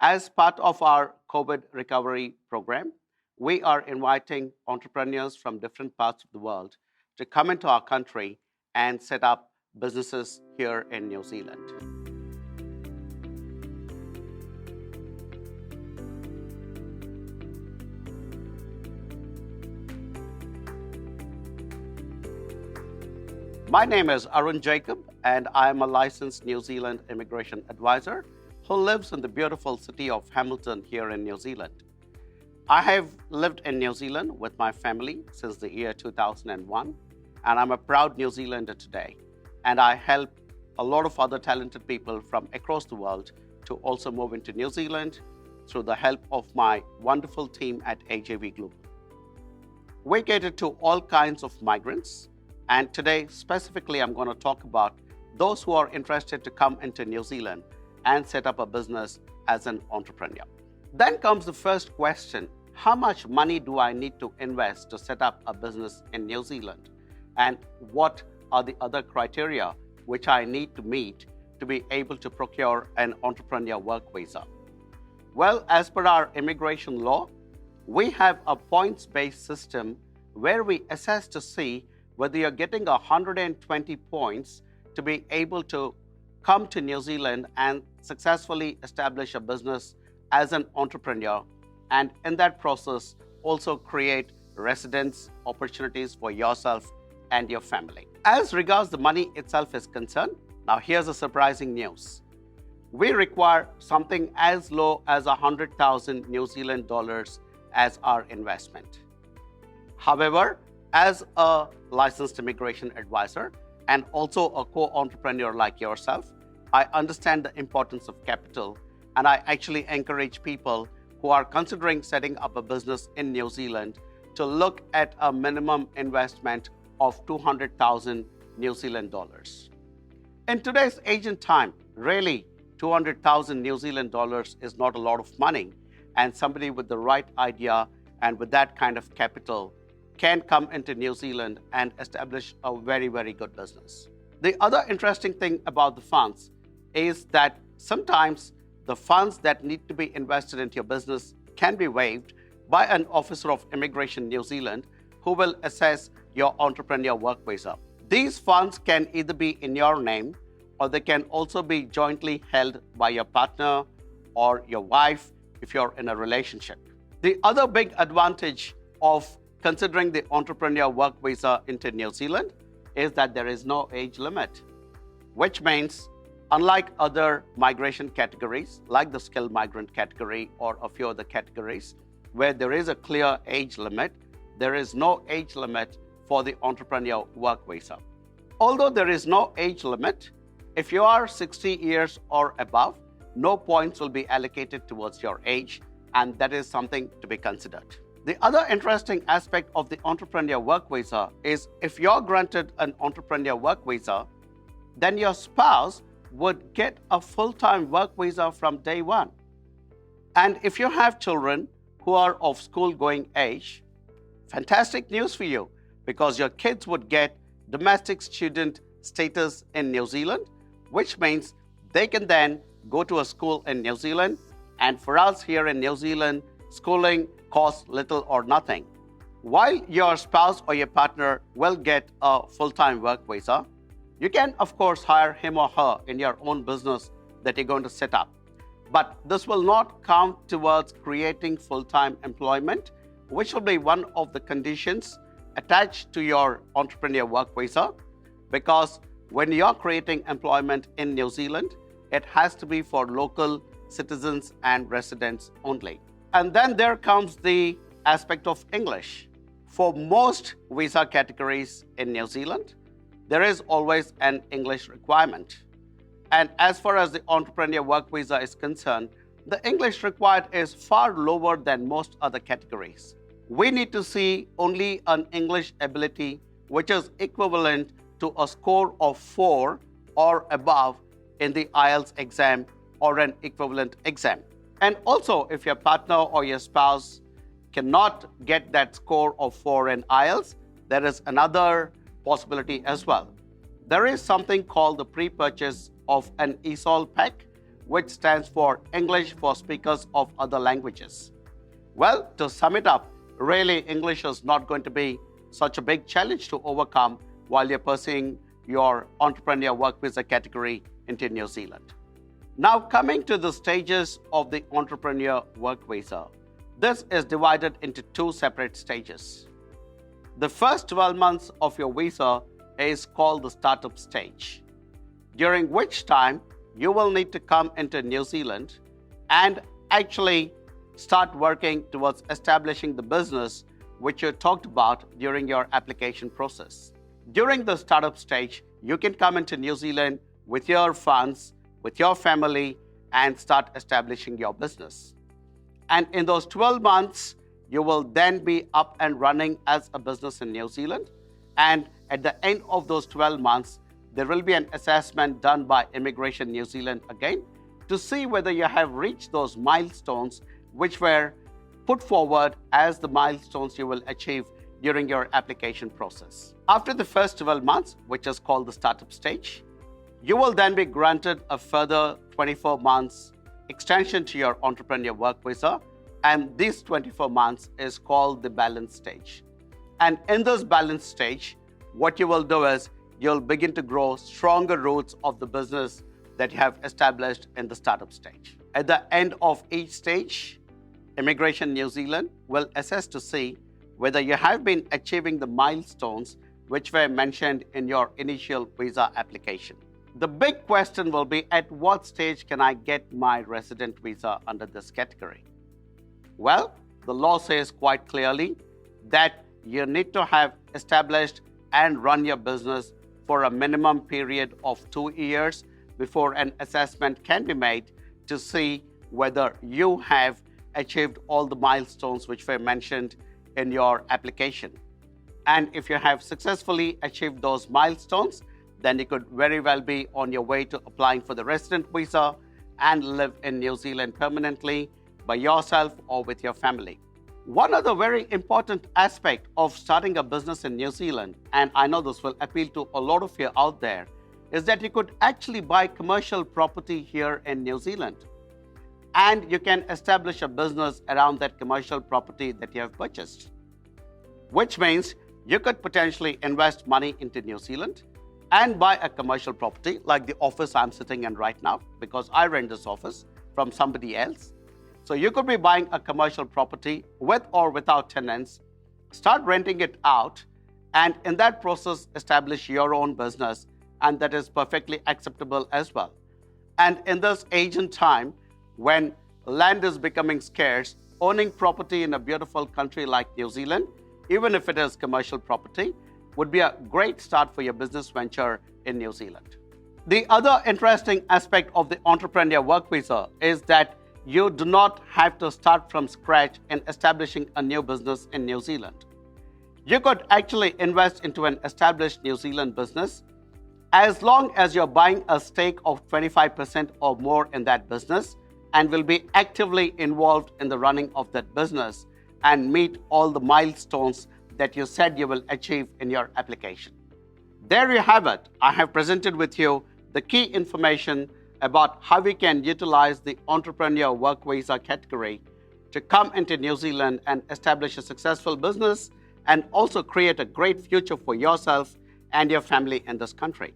As part of our COVID recovery program, we are inviting entrepreneurs from different parts of the world to come into our country and set up businesses here in New Zealand. My name is Arun Jacob, and I am a licensed New Zealand immigration advisor who lives in the beautiful city of Hamilton here in New Zealand. I have lived in New Zealand with my family since the year 2001, and I'm a proud New Zealander today. And I help a lot of other talented people from across the world to also move into New Zealand through the help of my wonderful team at AJV Global. We cater to all kinds of migrants, and today specifically I'm going to talk about those who are interested to come into New Zealand and set up a business as an entrepreneur. Then comes the first question: how much money do I need to invest to set up a business in New Zealand? And what are the other criteria which I need to meet to be able to procure an entrepreneur work visa? Well, as per our immigration law, we have a points-based system where we assess to see whether you're getting 120 points to be able to come to New Zealand and successfully establish a business as an entrepreneur, and in that process also create residence opportunities for yourself and your family. As regards the money itself is concerned, now here's a surprising news. We require something as low as 100,000 New Zealand dollars as our investment. However, as a licensed immigration advisor and also a co-entrepreneur like yourself, I understand the importance of capital, and I actually encourage people who are considering setting up a business in New Zealand to look at a minimum investment of 200,000 New Zealand dollars. In today's age and time, really 200,000 New Zealand dollars is not a lot of money, and somebody with the right idea and with that kind of capital can come into New Zealand and establish a very, very good business. The other interesting thing about the funds is that sometimes the funds that need to be invested into your business can be waived by an officer of immigration New Zealand who will assess your entrepreneur work visa. These funds can either be in your name, or they can also be jointly held by your partner or your wife if you're in a relationship. The other big advantage of considering the entrepreneur work visa into New Zealand is that there is no age limit, which means unlike other migration categories like the skilled migrant category or a few other categories where there is a clear age limit, there is no age limit for the entrepreneur work visa. Although there is no age limit, if you are 60 years or above, no points will be allocated towards your age, and that is something to be considered. The other interesting aspect of the entrepreneur work visa is if you're granted an entrepreneur work visa, then your spouse would get a full-time work visa from day one. And if you have children who are of school-going age, fantastic news for you, because your kids would get domestic student status in New Zealand, which means they can then go to a school in New Zealand. And for us here in New Zealand, schooling costs little or nothing. While your spouse or your partner will get a full-time work visa, you can of course hire him or her in your own business that you're going to set up. But this will not count towards creating full-time employment, which will be one of the conditions attached to your entrepreneur work visa, because when you're creating employment in New Zealand, it has to be for local citizens and residents only. And then there comes the aspect of English. For most visa categories in New Zealand, there is always an English requirement. And as far as the entrepreneur work visa is concerned, the English required is far lower than most other categories. We need to see only an English ability which is equivalent to a score of 4 or above in the IELTS exam or an equivalent exam. And also, if your partner or your spouse cannot get that score of 4 in IELTS, there is another possibility as well. There is something called the pre-purchase of an ESOL pack, which stands for English for Speakers of Other Languages. Well, to sum it up, really English is not going to be such a big challenge to overcome while you're pursuing your entrepreneur work visa category into New Zealand. Now, coming to the stages of the entrepreneur work visa, this is divided into two separate stages. The first 12 months of your visa is called the startup stage, during which time you will need to come into New Zealand and actually start working towards establishing the business which you talked about during your application process. During the startup stage, you can come into New Zealand with your funds, with your family, and start establishing your business. And in those 12 months, you will then be up and running as a business in New Zealand. And at the end of those 12 months, there will be an assessment done by Immigration New Zealand again to see whether you have reached those milestones which were put forward as the milestones you will achieve during your application process. After the first 12 months, which is called the startup stage, you will then be granted a further 24 months extension to your entrepreneur work visa, and this 24 months is called the balance stage. And in this balance stage, what you will do is you'll begin to grow stronger roots of the business that you have established in the startup stage. At the end of each stage, Immigration New Zealand will assess to see whether you have been achieving the milestones which were mentioned in your initial visa application. The big question will be, at what stage can I get my resident visa under this category? Well, the law says quite clearly that you need to have established and run your business for a minimum period of 2 years before an assessment can be made to see whether you have achieved all the milestones which were mentioned in your application. And if you have successfully achieved those milestones, then you could very well be on your way to applying for the resident visa and live in New Zealand permanently by yourself or with your family. One other very important aspect of starting a business in New Zealand, and I know this will appeal to a lot of you out there, is that you could actually buy commercial property here in New Zealand. And you can establish a business around that commercial property that you have purchased, which means you could potentially invest money into New Zealand and buy a commercial property like the office I'm sitting in right now, because I rent this office from somebody else. So you could be buying a commercial property with or without tenants, start renting it out, and in that process establish your own business, and that is perfectly acceptable as well. And in this age and time, when land is becoming scarce, owning property in a beautiful country like New Zealand, even if it is commercial property, would be a great start for your business venture in New Zealand. The other interesting aspect of the entrepreneur work visa is that you do not have to start from scratch in establishing a new business in New Zealand. You could actually invest into an established New Zealand business as long as you're buying a stake of 25% or more in that business and will be actively involved in the running of that business and meet all the milestones that you said you will achieve in your application. There you have it. I have presented with you the key information about how we can utilize the entrepreneur work visa category to come into New Zealand and establish a successful business and also create a great future for yourself and your family in this country.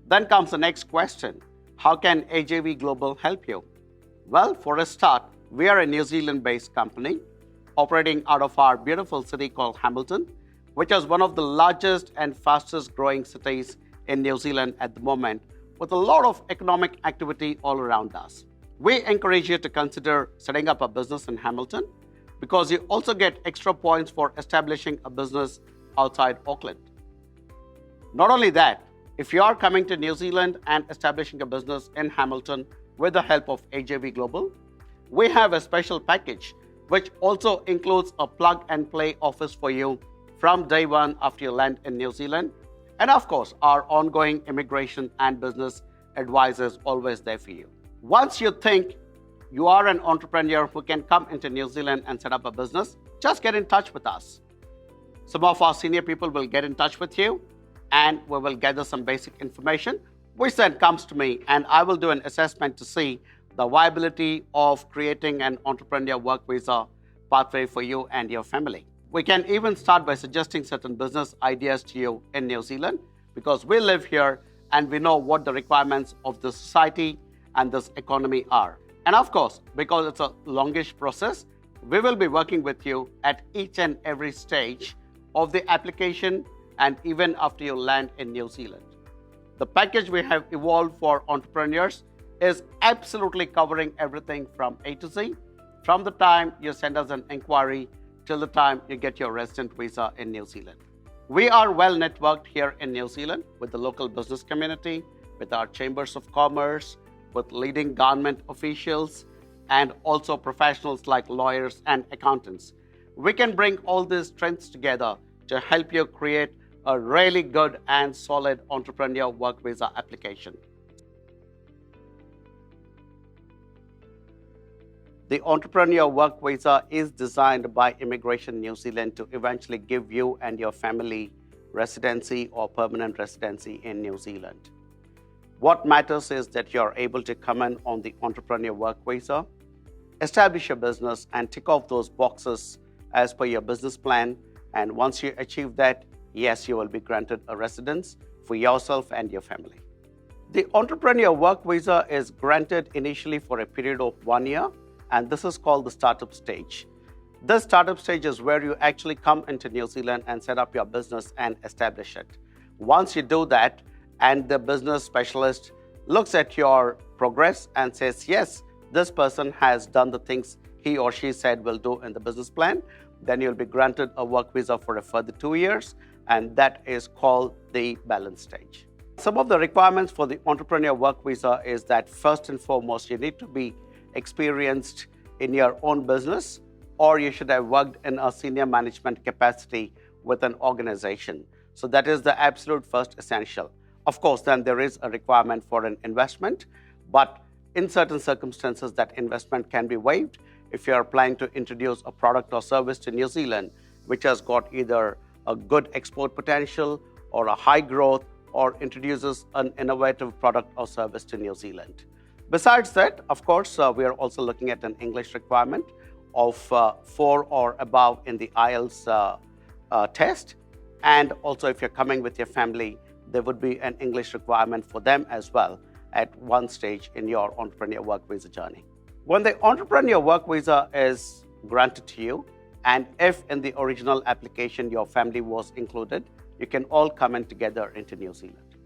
Then comes the next question. How can AJV Global help you? Well, for a start, we are a New Zealand-based company operating out of our beautiful city called Hamilton, which is one of the largest and fastest growing cities in New Zealand at the moment, with a lot of economic activity all around us. We encourage you to consider setting up a business in Hamilton because you also get extra points for establishing a business outside Auckland. Not only that, if you are coming to New Zealand and establishing a business in Hamilton with the help of AJV Global, we have a special package which also includes a plug-and-play office for you from day one after you land in New Zealand. And of course, our ongoing immigration and business advisors always there for you. Once you think you are an entrepreneur who can come into New Zealand and set up a business, just get in touch with us. Some of our senior people will get in touch with you and we will gather some basic information, which then comes to me and I will do an assessment to see the viability of creating an entrepreneur work visa pathway for you and your family. We can even start by suggesting certain business ideas to you in New Zealand because we live here and we know what the requirements of the society and this economy are. And of course, because it's a longish process, we will be working with you at each and every stage of the application and even after you land in New Zealand. The package we have evolved for entrepreneurs is absolutely covering everything from A to Z, from the time you send us an inquiry till the time you get your resident visa in New Zealand. We are well networked here in New Zealand with the local business community, with our chambers of commerce, with leading government officials, and also professionals like lawyers and accountants. We can bring all these strengths together to help you create a really good and solid entrepreneur work visa application. The entrepreneur work visa is designed by Immigration New Zealand to eventually give you and your family residency or permanent residency in New Zealand. What matters is that you're able to come in on the entrepreneur work visa, establish your business, and tick off those boxes as per your business plan. And once you achieve that, yes, you will be granted a residence for yourself and your family. The entrepreneur work visa is granted initially for a period of 1 year, and this is called the startup stage. This startup stage is where you actually come into New Zealand and set up your business and establish it. Once you do that, and the business specialist looks at your progress and says, yes, this person has done the things he or she said will do in the business plan, then you'll be granted a work visa for a further 2 years, and that is called the balance stage. Some of the requirements for the entrepreneur work visa is that first and foremost, you need to be experienced in your own business, or you should have worked in a senior management capacity with an organization. So that is the absolute first essential. Of course, then there is a requirement for an investment, but in certain circumstances, that investment can be waived if you are planning to introduce a product or service to New Zealand, which has got either a good export potential or a high growth, or introduces an innovative product or service to New Zealand. Besides that, of course, we are also looking at an English requirement of 4 or above in the IELTS test. And also, if you're coming with your family, there would be an English requirement for them as well at one stage in your entrepreneur work visa journey. When the entrepreneur work visa is granted to you, and if in the original application your family was included, you can all come in together into New Zealand.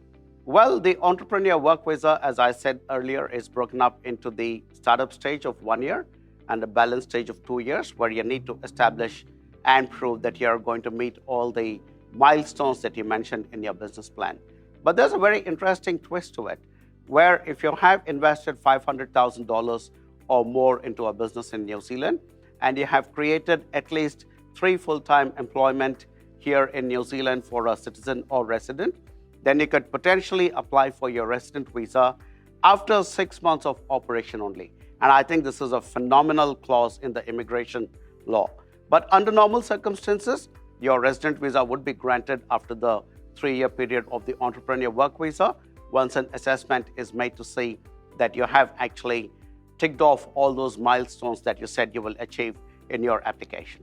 Well, the entrepreneur work visa, as I said earlier, is broken up into the startup stage of 1 year and the balance stage of 2 years, where you need to establish and prove that you're going to meet all the milestones that you mentioned in your business plan. But there's a very interesting twist to it, where if you have invested $500,000 or more into a business in New Zealand, and you have created at least 3 full-time employment here in New Zealand for a citizen or resident, then you could potentially apply for your resident visa after 6 months of operation only. And I think this is a phenomenal clause in the immigration law. But under normal circumstances, your resident visa would be granted after the 3-year period of the entrepreneur work visa, once an assessment is made to see that you have actually ticked off all those milestones that you said you will achieve in your application.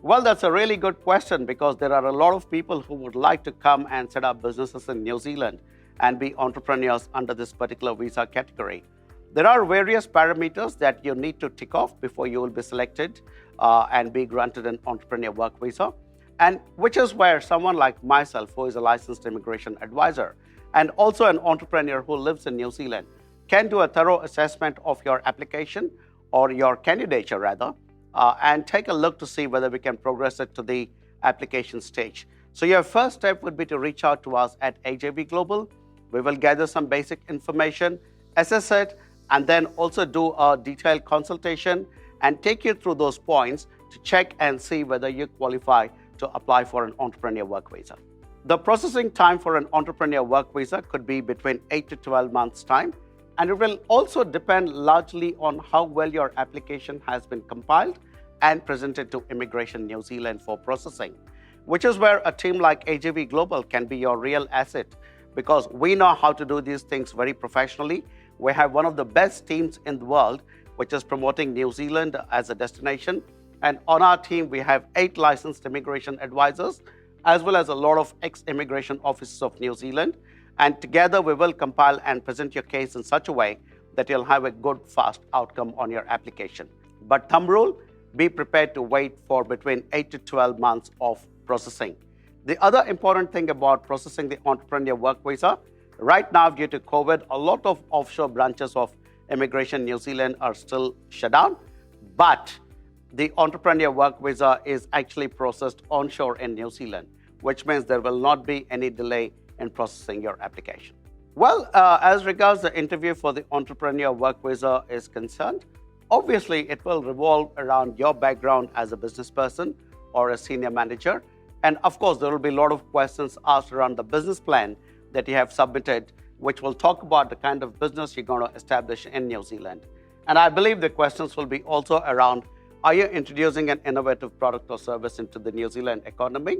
Well, that's a really good question, because there are a lot of people who would like to come and set up businesses in New Zealand and be entrepreneurs under this particular visa category. There are various parameters that you need to tick off before you will be selected and be granted an entrepreneur work visa, and which is where someone like myself, who is a licensed immigration advisor and also an entrepreneur who lives in New Zealand, can do a thorough assessment of your application, or your candidature rather, and take a look to see whether we can progress it to the application stage. So your first step would be to reach out to us at AJV Global. We will gather some basic information, assess it, and then also do a detailed consultation and take you through those points to check and see whether you qualify to apply for an entrepreneur work visa. The processing time for an entrepreneur work visa could be between 8 to 12 months time, and it will also depend largely on how well your application has been compiled and presented to Immigration New Zealand for processing, which is where a team like AJV Global can be your real asset, because we know how to do these things very professionally. We have one of the best teams in the world, which is promoting New Zealand as a destination. And on our team, we have 8 licensed immigration advisors, as well as a lot of ex-immigration officers of New Zealand. And together, we will compile and present your case in such a way that you'll have a good, fast outcome on your application. But thumb rule, be prepared to wait for between 8 to 12 months of processing. The other important thing about processing the entrepreneur work visa, right now due to COVID, a lot of offshore branches of Immigration New Zealand are still shut down, but the entrepreneur work visa is actually processed onshore in New Zealand, which means there will not be any delay in processing your application. Well, as regards the interview for the entrepreneur work visa is concerned, obviously it will revolve around your background as a business person or a senior manager. And of course, there will be a lot of questions asked around the business plan that you have submitted, which will talk about the kind of business you're going to establish in New Zealand. And I believe the questions will be also around, are you introducing an innovative product or service into the New Zealand economy?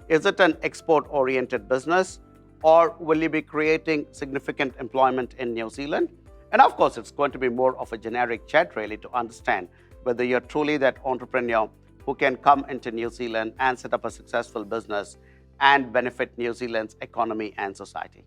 Is it an export-oriented business? Or will you be creating significant employment in New Zealand? And of course, it's going to be more of a generic chat really to understand whether you're truly that entrepreneur who can come into New Zealand and set up a successful business and benefit New Zealand's economy and society.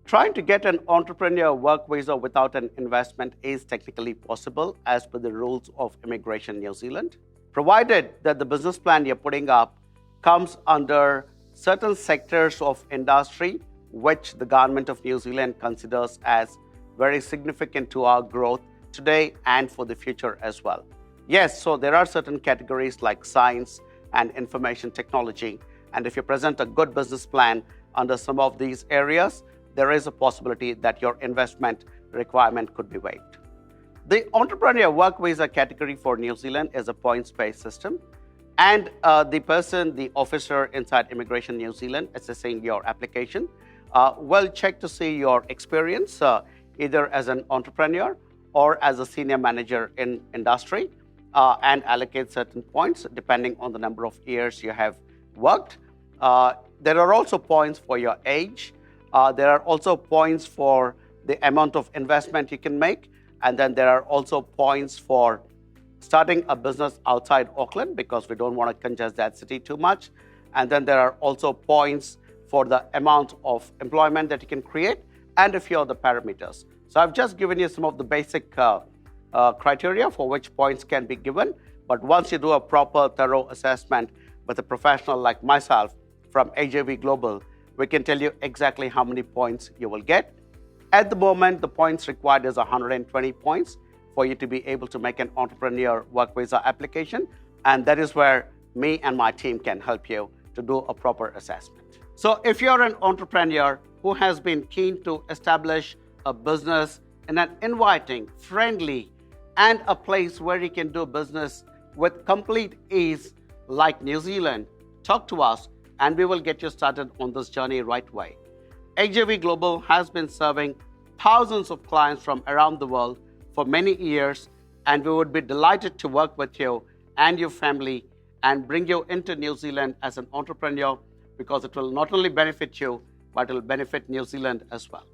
Trying to get an entrepreneur work visa without an investment is technically possible as per the rules of Immigration New Zealand, provided that the business plan you're putting up comes under certain sectors of industry which the government of New Zealand considers as very significant to our growth today and for the future as well. Yes, so there are certain categories like science and information technology, and if you present a good business plan under some of these areas, there is a possibility that your investment requirement could be waived. The entrepreneur work visa category for New Zealand is a points-based system, and the officer inside Immigration New Zealand assessing your application will check to see your experience either as an entrepreneur or as a senior manager in industry and allocate certain points depending on the number of years you have worked. There are also points for your age. There are also points for the amount of investment you can make. And then there are also points for starting a business outside Auckland because we don't want to congest that city too much. And then there are also points for the amount of employment that you can create and a few other parameters. So I've just given you some of the basic criteria for which points can be given. But once you do a proper, thorough assessment with a professional like myself from AJV Global, we can tell you exactly how many points you will get. At the moment, the points required is 120 points for you to be able to make an entrepreneur work visa application. And that is where me and my team can help you to do a proper assessment. So if you're an entrepreneur who has been keen to establish a business in an inviting, friendly, and a place where you can do business with complete ease like New Zealand, talk to us and we will get you started on this journey right away. AJV Global has been serving thousands of clients from around the world for many years, and we would be delighted to work with you and your family and bring you into New Zealand as an entrepreneur because it will not only benefit you, but it will benefit New Zealand as well.